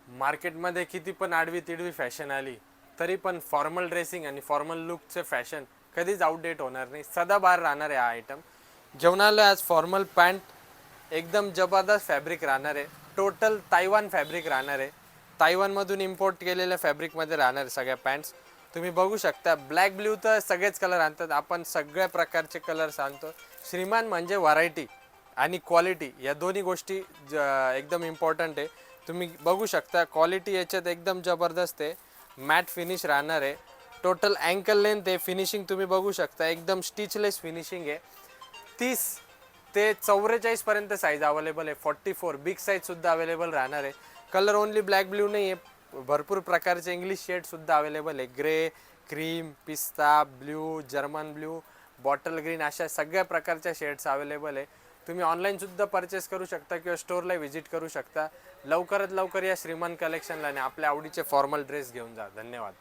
मार्केटमध्ये किती पण आडवी तिडवी फॅशन आली तरी पण फॉर्मल ड्रेसिंग आणि फॉर्मल लुकचे फॅशन कधीच आउटडेट होणार नाही, सदाबहार राहणार आहे हा आयटम. घेऊन आलो आज फॉर्मल पॅन्ट, एकदम जबरदस्त फॅब्रिक राहणार आहे, टोटल तायवान फॅब्रिक राहणार आहे. तायवानमधून इम्पोर्ट केलेल्या फॅब्रिकमध्ये राहणार आहे सगळ्या पॅन्ट्स. तुम्ही बघू शकता, ब्लॅक ब्ल्यू तर सगळेच कलर आणतात, आपण सगळ्या प्रकारचे कलर्स आणतो. श्रीमान म्हणजे व्हरायटी आणि क्वालिटी या दोन्ही गोष्टी एकदम इम्पॉर्टंट आहे. तुम्ही बघू शकता क्वालिटी याच्यात एकदम जबरदस्त आहे, मॅट फिनिश राहणार आहे. टोटल अँकल लेंथ आहे, फिनिशिंग तुम्ही बघू शकता एकदम स्टिचलेस फिनिशिंग आहे. 30 ते 44 पर्यंत साईज अवेलेबल आहे. 44 बिग साईजसुद्धा अवेलेबल राहणार आहे. कलर ओनली ब्लॅक ब्ल्यू नाही आहे, भरपूर प्रकारचे इंग्लिश शेडसुद्धा अवेलेबल आहे. ग्रे, क्रीम, पिस्ता blue, German blue, bottle green अशा सगळ्या प्रकारच्या शेड्स अवेलेबल आहे. तुम्ही ऑनलाईनसुद्धा परचेस करू शकता किंवा स्टोअरला व्हिजिट करू शकता. लवकरात लवकर या श्रीमान कलेक्शनला आणि आपल्या आवडीचे फॉर्मल ड्रेस घेऊन जा. धन्यवाद.